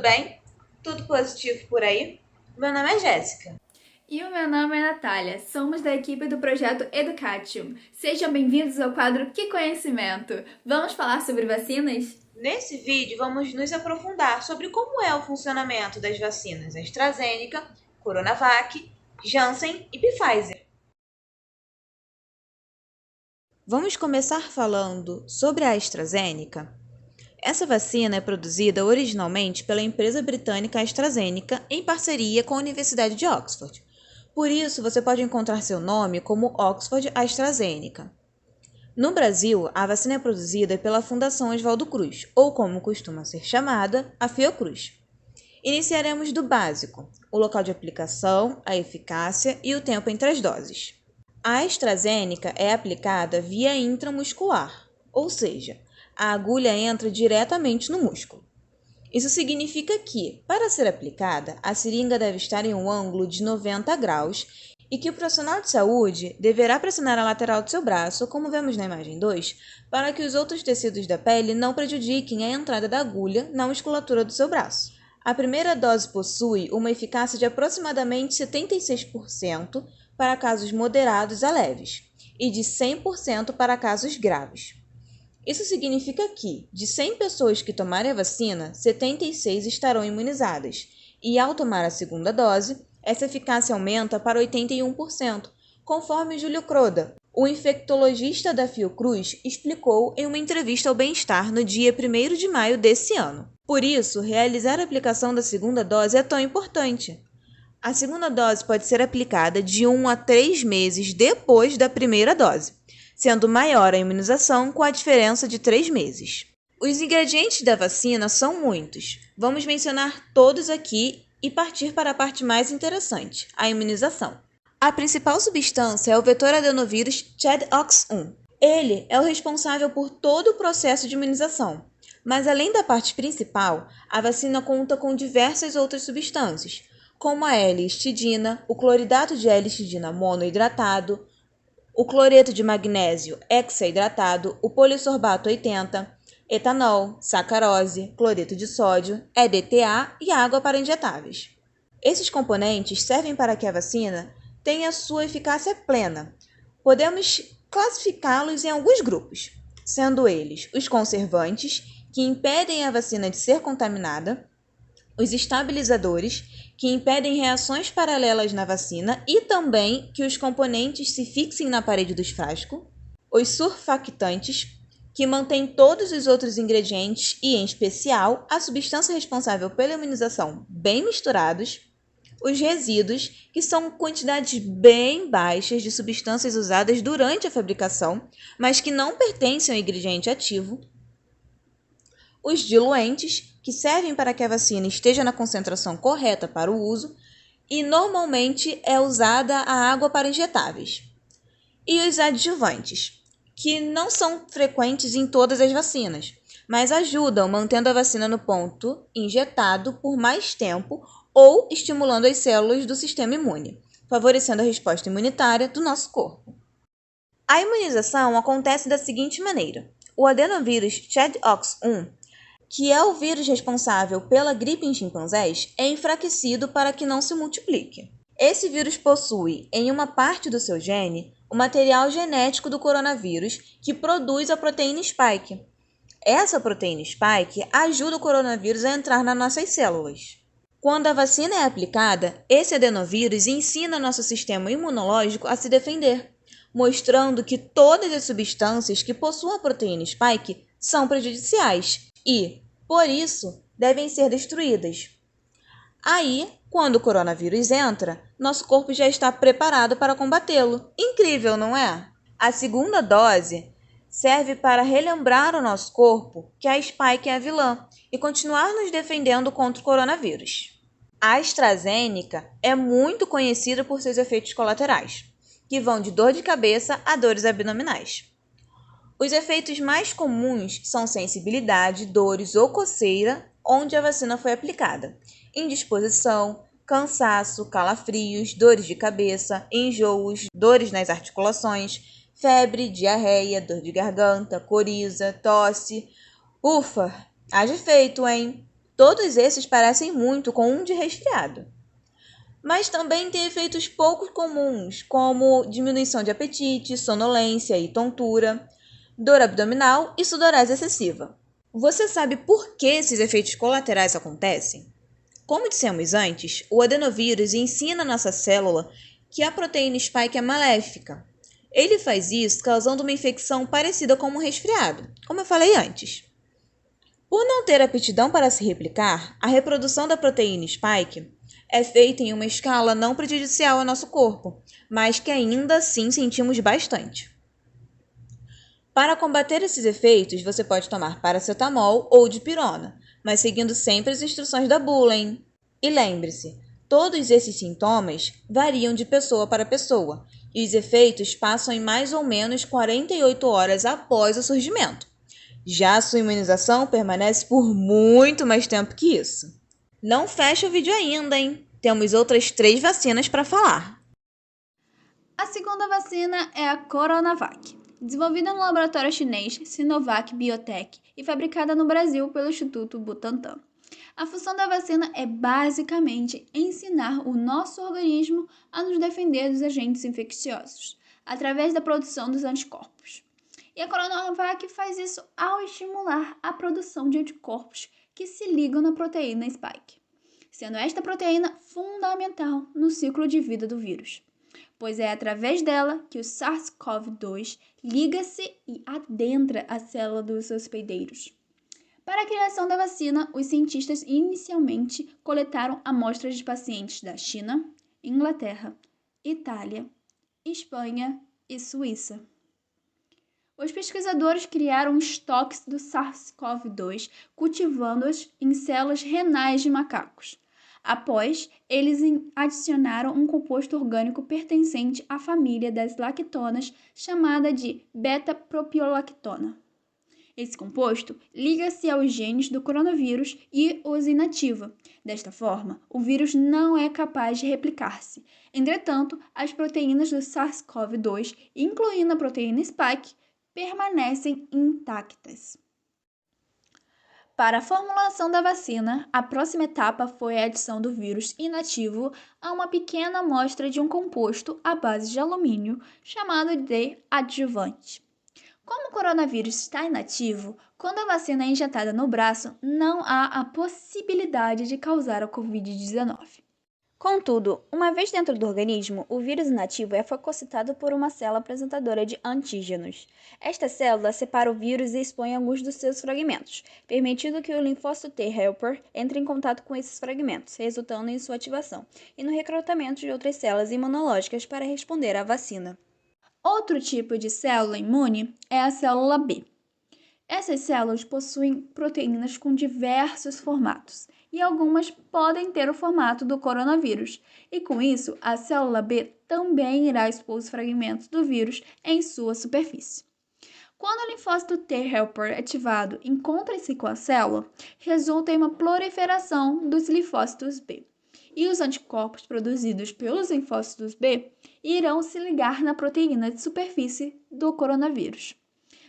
bem? Tudo positivo por aí? Meu nome é Jéssica. E o meu nome é Natália, somos da equipe do projeto Educatium. Sejam bem-vindos ao quadro Que Conhecimento! Vamos falar sobre vacinas? Nesse vídeo, vamos nos aprofundar sobre como é o funcionamento das vacinas AstraZeneca, Coronavac, Janssen e Pfizer. Vamos começar falando sobre a AstraZeneca. Essa vacina é produzida originalmente pela empresa britânica AstraZeneca em parceria com a Universidade de Oxford. Por isso, você pode encontrar seu nome como Oxford AstraZeneca. No Brasil, a vacina é produzida pela Fundação Oswaldo Cruz, ou como costuma ser chamada, a Fiocruz. Iniciaremos do básico, o local de aplicação, a eficácia e o tempo entre as doses. A AstraZeneca é aplicada via intramuscular, ou seja, a agulha entra diretamente no músculo. Isso significa que, para ser aplicada, a seringa deve estar em um ângulo de 90 graus e que o profissional de saúde deverá pressionar a lateral do seu braço, como vemos na imagem 2, para que os outros tecidos da pele não prejudiquem a entrada da agulha na musculatura do seu braço. A primeira dose possui uma eficácia de aproximadamente 76% para casos moderados a leves e de 100% para casos graves. Isso significa que, de 100 pessoas que tomarem a vacina, 76 estarão imunizadas, e ao tomar a segunda dose, essa eficácia aumenta para 81%, conforme Júlio Croda, o infectologista da Fiocruz, explicou em uma entrevista ao Bem-Estar no dia 1º de maio desse ano. Por isso, realizar a aplicação da segunda dose é tão importante. A segunda dose pode ser aplicada de 1 a 3 meses depois da primeira dose, sendo maior a imunização com a diferença de 3 meses. Os ingredientes da vacina são muitos. Vamos mencionar todos aqui e partir para a parte mais interessante, a imunização. A principal substância é o vetor adenovírus ChAdOx1. Ele é o responsável por todo o processo de imunização. Mas além da parte principal, a vacina conta com diversas outras substâncias, como a L-histidina, o cloridato de L-histidina monohidratado, o cloreto de magnésio hexaidratado, o polisorbato 80, etanol, sacarose, cloreto de sódio, EDTA e água para injetáveis. Esses componentes servem para que a vacina tenha sua eficácia plena. Podemos classificá-los em alguns grupos, sendo eles os conservantes, que impedem a vacina de ser contaminada, os estabilizadores, que impedem reações paralelas na vacina e também que os componentes se fixem na parede dos frascos, os surfactantes, que mantêm todos os outros ingredientes e, em especial, a substância responsável pela imunização bem misturados, os resíduos, que são quantidades bem baixas de substâncias usadas durante a fabricação, mas que não pertencem ao ingrediente ativo, os diluentes, que servem para que a vacina esteja na concentração correta para o uso, e normalmente é usada a água para injetáveis. E os adjuvantes, que não são frequentes em todas as vacinas, mas ajudam mantendo a vacina no ponto injetado por mais tempo ou estimulando as células do sistema imune, favorecendo a resposta imunitária do nosso corpo. A imunização acontece da seguinte maneira: o adenovírus ChAdOx1, que é o vírus responsável pela gripe em chimpanzés, é enfraquecido para que não se multiplique. Esse vírus possui, em uma parte do seu gene, o material genético do coronavírus que produz a proteína spike. Essa proteína spike ajuda o coronavírus a entrar nas nossas células. Quando a vacina é aplicada, esse adenovírus ensina nosso sistema imunológico a se defender, mostrando que todas as substâncias que possuem a proteína spike são prejudiciais e, por isso, devem ser destruídas. Aí, quando o coronavírus entra, nosso corpo já está preparado para combatê-lo. Incrível, não é? A segunda dose serve para relembrar o nosso corpo que a spike é a vilã e continuar nos defendendo contra o coronavírus. A AstraZeneca é muito conhecida por seus efeitos colaterais, que vão de dor de cabeça a dores abdominais. Os efeitos mais comuns são sensibilidade, dores ou coceira onde a vacina foi aplicada, indisposição, cansaço, calafrios, dores de cabeça, enjoos, dores nas articulações, febre, diarreia, dor de garganta, coriza, tosse. Ufa, haja efeito, hein? Todos esses parecem muito com um de resfriado. Mas também tem efeitos pouco comuns, como diminuição de apetite, sonolência e tontura, dor abdominal e sudorese excessiva. Você sabe por que esses efeitos colaterais acontecem? Como dissemos antes, o adenovírus ensina a nossa célula que a proteína spike é maléfica. Ele faz isso causando uma infecção parecida com um resfriado, como eu falei antes. Por não ter aptidão para se replicar, a reprodução da proteína spike é feita em uma escala não prejudicial ao nosso corpo, mas que ainda assim sentimos bastante. Para combater esses efeitos, você pode tomar paracetamol ou dipirona, mas seguindo sempre as instruções da bula, hein? E lembre-se, todos esses sintomas variam de pessoa para pessoa, e os efeitos passam em mais ou menos 48 horas após o surgimento. Já a sua imunização permanece por muito mais tempo que isso. Não fecha o vídeo ainda, hein? Temos outras 3 vacinas para falar. A segunda vacina é a Coronavac, desenvolvida no laboratório chinês Sinovac Biotech e fabricada no Brasil pelo Instituto Butantan. A função da vacina é basicamente ensinar o nosso organismo a nos defender dos agentes infecciosos, através da produção dos anticorpos. E a Coronavac faz isso ao estimular a produção de anticorpos que se ligam na proteína spike, sendo esta proteína fundamental no ciclo de vida do vírus, pois é através dela que o SARS-CoV-2 liga-se e adentra a célula dos hospedeiros. Para a criação da vacina, os cientistas inicialmente coletaram amostras de pacientes da China, Inglaterra, Itália, Espanha e Suíça. Os pesquisadores criaram estoques do SARS-CoV-2, cultivando-os em células renais de macacos. Após, eles adicionaram um composto orgânico pertencente à família das lactonas, chamada de beta-propiolactona. Esse composto liga-se aos genes do coronavírus e os inativa. Desta forma, o vírus não é capaz de replicar-se. Entretanto, as proteínas do SARS-CoV-2, incluindo a proteína spike, permanecem intactas. Para a formulação da vacina, a próxima etapa foi a adição do vírus inativo a uma pequena amostra de um composto à base de alumínio, chamado de adjuvante. Como o coronavírus está inativo, quando a vacina é injetada no braço, não há a possibilidade de causar a Covid-19. Contudo, uma vez dentro do organismo, o vírus inativo é fagocitado por uma célula apresentadora de antígenos. Esta célula separa o vírus e expõe alguns dos seus fragmentos, permitindo que o linfócito T helper entre em contato com esses fragmentos, resultando em sua ativação e no recrutamento de outras células imunológicas para responder à vacina. Outro tipo de célula imune é a célula B. Essas células possuem proteínas com diversos formatos, e algumas podem ter o formato do coronavírus, e com isso a célula B também irá expor os fragmentos do vírus em sua superfície. Quando o linfócito T helper ativado encontra-se com a célula, resulta em uma proliferação dos linfócitos B. E os anticorpos produzidos pelos linfócitos B irão se ligar na proteína de superfície do coronavírus,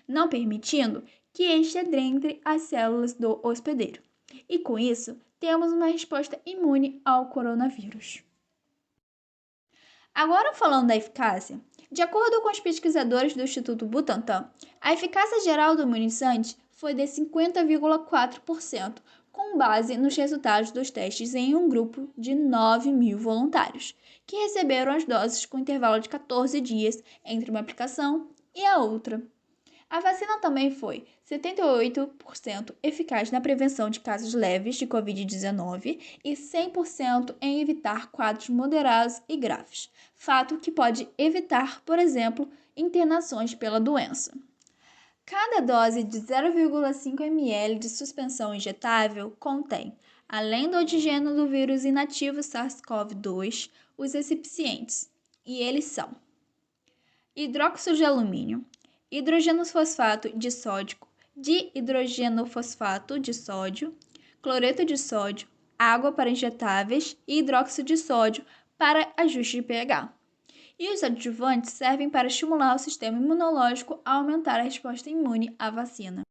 não permitindo que este adentre as células do hospedeiro. E com isso, temos uma resposta imune ao coronavírus. Agora falando da eficácia, de acordo com os pesquisadores do Instituto Butantan, a eficácia geral do imunizante foi de 50,4%, com base nos resultados dos testes em um grupo de 9.000 voluntários, que receberam as doses com intervalo de 14 dias entre uma aplicação e a outra. A vacina também foi 78% eficaz na prevenção de casos leves de Covid-19 e 100% em evitar quadros moderados e graves, fato que pode evitar, por exemplo, internações pela doença. Cada dose de 0,5 ml de suspensão injetável contém, além do antígeno do vírus inativo SARS-CoV-2, os recipientes, e eles são hidróxido de alumínio, hidrogeno-fosfato de sódio, dihidrogenofosfato de sódio, cloreto de sódio, água para injetáveis e hidróxido de sódio para ajuste de pH. E os adjuvantes servem para estimular o sistema imunológico a aumentar a resposta imune à vacina.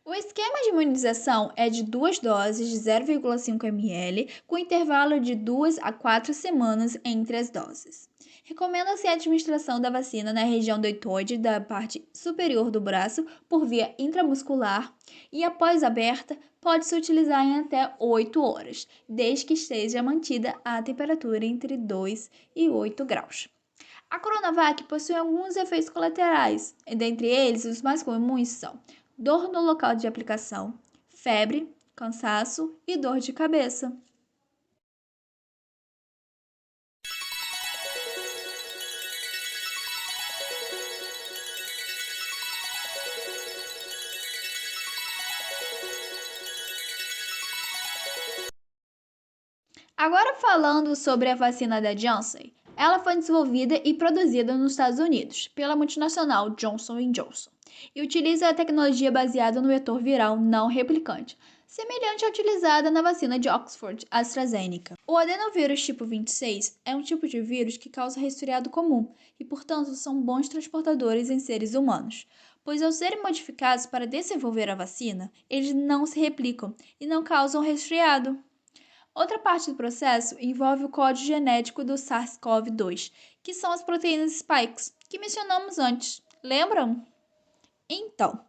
O esquema de imunização é de 2 doses de 0,5 ml, com intervalo de 2 a 4 semanas entre as doses. Recomenda-se a administração da vacina na região deltoide da parte superior do braço por via intramuscular e, após aberta, pode-se utilizar em até 8 horas, desde que esteja mantida a temperatura entre 2 e 8 graus. A Coronavac possui alguns efeitos colaterais, e dentre eles os mais comuns são dor no local de aplicação, febre, cansaço e dor de cabeça. Agora falando sobre a vacina da Janssen, ela foi desenvolvida e produzida nos Estados Unidos pela multinacional Johnson & Johnson e utiliza a tecnologia baseada no vetor viral não replicante, semelhante à utilizada na vacina de Oxford AstraZeneca. O adenovírus tipo 26 é um tipo de vírus que causa resfriado comum e, portanto, são bons transportadores em seres humanos, pois ao serem modificados para desenvolver a vacina, eles não se replicam e não causam resfriado. Outra parte do processo envolve o código genético do SARS-CoV-2, que são as proteínas spikes, que mencionamos antes. Lembram? Então,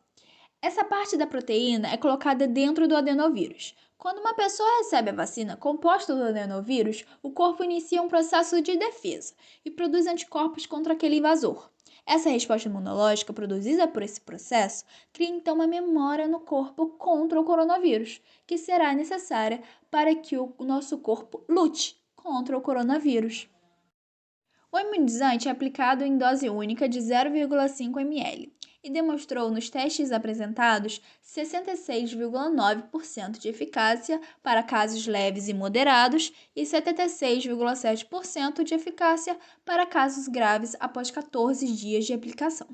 essa parte da proteína é colocada dentro do adenovírus. Quando uma pessoa recebe a vacina composta do adenovírus, o corpo inicia um processo de defesa e produz anticorpos contra aquele invasor. Essa resposta imunológica produzida por esse processo cria então uma memória no corpo contra o coronavírus, que será necessária para que o nosso corpo lute contra o coronavírus. O imunizante é aplicado em dose única de 0,5 ml e demonstrou nos testes apresentados 66,9% de eficácia para casos leves e moderados e 76,7% de eficácia para casos graves após 14 dias de aplicação.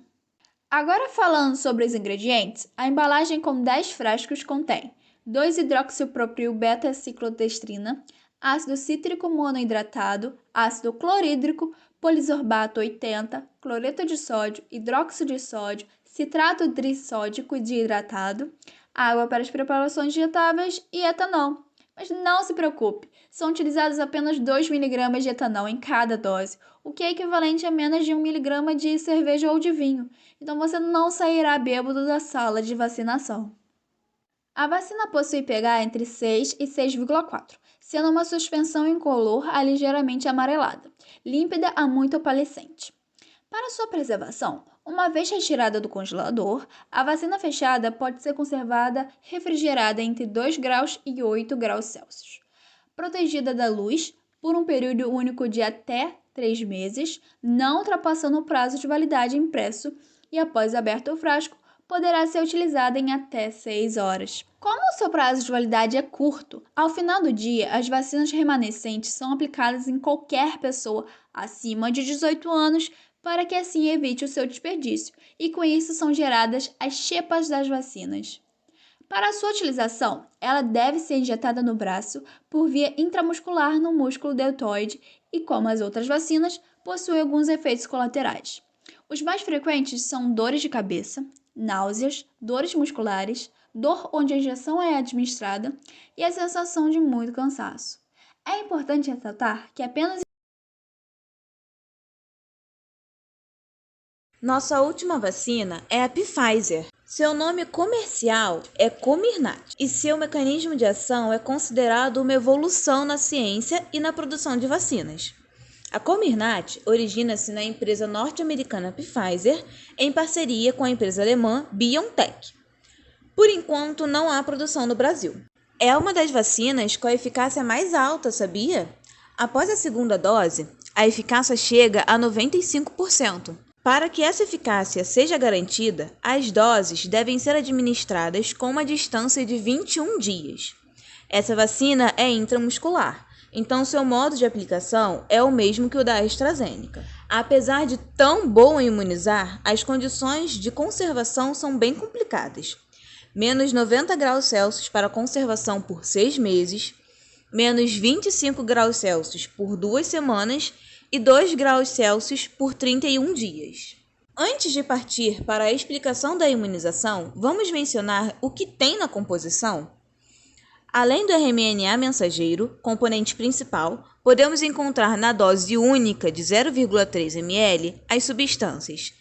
Agora falando sobre os ingredientes, a embalagem com 10 frascos contém 2-hidroxipropil beta-ciclodestrina, ácido cítrico monohidratado, ácido clorídrico, polisorbato 80, cloreto de sódio, hidróxido de sódio, citrato trissódico dihidratado, água para as preparações injetáveis e etanol. Mas não se preocupe, são utilizados apenas 2 mg de etanol em cada dose, o que é equivalente a menos de 1 mg de cerveja ou de vinho, então você não sairá bêbado da sala de vacinação. A vacina possui pH entre 6 e 6,4, sendo uma suspensão incolor a ligeiramente amarelada, límpida a muito opalescente. Para sua preservação, uma vez retirada do congelador, a vacina fechada pode ser conservada refrigerada entre 2 graus e 8 graus Celsius. Protegida da luz por um período único de até 3 meses, não ultrapassando o prazo de validade impresso e, após aberto o frasco, poderá ser utilizada em até 6 horas. Como o seu prazo de validade é curto, ao final do dia, as vacinas remanescentes são aplicadas em qualquer pessoa acima de 18 anos para que assim evite o seu desperdício, e com isso são geradas as cepas das vacinas. Para a sua utilização, ela deve ser injetada no braço por via intramuscular no músculo deltoide e, como as outras vacinas, possui alguns efeitos colaterais. Os mais frequentes são dores de cabeça, náuseas, dores musculares, dor onde a injeção é administrada e a sensação de muito cansaço. É importante ressaltar que apenas Nossa última vacina é a Pfizer. Seu nome comercial é Comirnaty e seu mecanismo de ação é considerado uma evolução na ciência e na produção de vacinas. A Comirnaty origina-se na empresa norte-americana Pfizer em parceria com a empresa alemã BioNTech. Por enquanto, não há produção no Brasil. É uma das vacinas com a eficácia mais alta, sabia? Após a segunda dose, a eficácia chega a 95%. Para que essa eficácia seja garantida, as doses devem ser administradas com uma distância de 21 dias. Essa vacina é intramuscular, então seu modo de aplicação é o mesmo que o da AstraZeneca. Apesar de tão bom em imunizar, as condições de conservação são bem complicadas. Menos 90 graus Celsius para conservação por 6 meses, menos 25 graus Celsius por 2 semanas e 2 graus Celsius por 31 dias. Antes de partir para a explicação da imunização, vamos mencionar o que tem na composição? Além do RNA mensageiro, componente principal, podemos encontrar na dose única de 0,3 ml as substâncias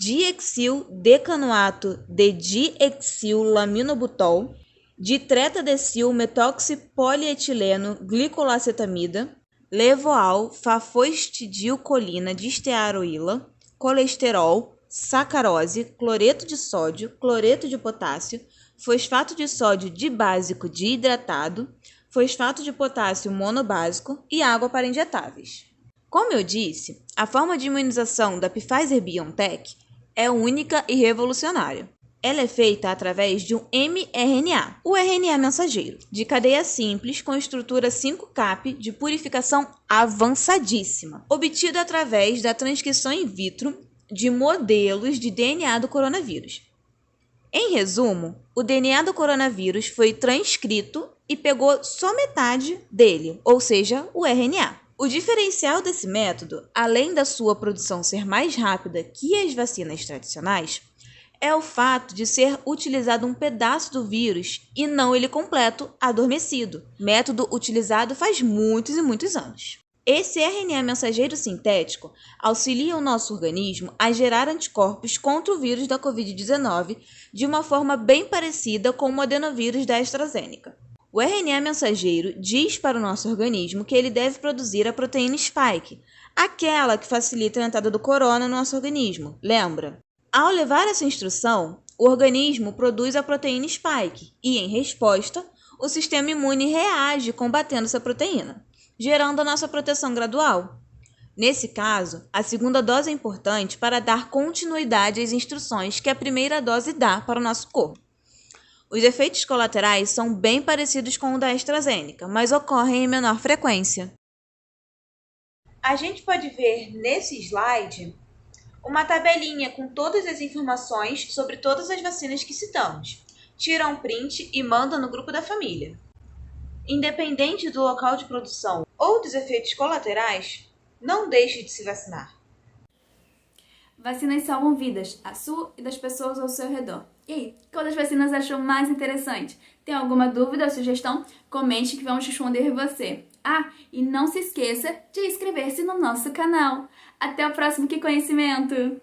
diexildecanoato de diexilaminobutol, ditretadecilmetoxipolietileno glicolacetamida, levoal, fafostidilcolina de estearoíla, colesterol, sacarose, cloreto de sódio, cloreto de potássio, fosfato de sódio dibásico dihidratado, fosfato de potássio monobásico e água para injetáveis. Como eu disse, a forma de imunização da Pfizer-BioNTech é única e revolucionária. Ela é feita através de um mRNA, o RNA mensageiro, de cadeia simples com estrutura 5-cap de purificação avançadíssima, obtido através da transcrição in vitro de modelos de DNA do coronavírus. Em resumo, o DNA do coronavírus foi transcrito e pegou só metade dele, ou seja, o RNA. O diferencial desse método, além da sua produção ser mais rápida que as vacinas tradicionais, é o fato de ser utilizado um pedaço do vírus e não ele completo, adormecido, método utilizado faz muitos e muitos anos. Esse RNA mensageiro sintético auxilia o nosso organismo a gerar anticorpos contra o vírus da Covid-19 de uma forma bem parecida com o adenovírus da AstraZeneca. O RNA mensageiro diz para o nosso organismo que ele deve produzir a proteína spike, aquela que facilita a entrada do corona no nosso organismo, lembra? Ao levar essa instrução, o organismo produz a proteína spike e, em resposta, o sistema imune reage combatendo essa proteína, gerando a nossa proteção gradual. Nesse caso, a segunda dose é importante para dar continuidade às instruções que a primeira dose dá para o nosso corpo. Os efeitos colaterais são bem parecidos com o da AstraZeneca, mas ocorrem em menor frequência. A gente pode ver nesse slide uma tabelinha com todas as informações sobre todas as vacinas que citamos. Tira um print e manda no grupo da família. Independente do local de produção ou dos efeitos colaterais, não deixe de se vacinar. Vacinas salvam vidas, a sua e das pessoas ao seu redor. E aí, qual das vacinas achou mais interessante? Tem alguma dúvida ou sugestão? Comente que vamos responder você. Ah, e não se esqueça de inscrever-se no nosso canal. Até o próximo Que Conhecimento!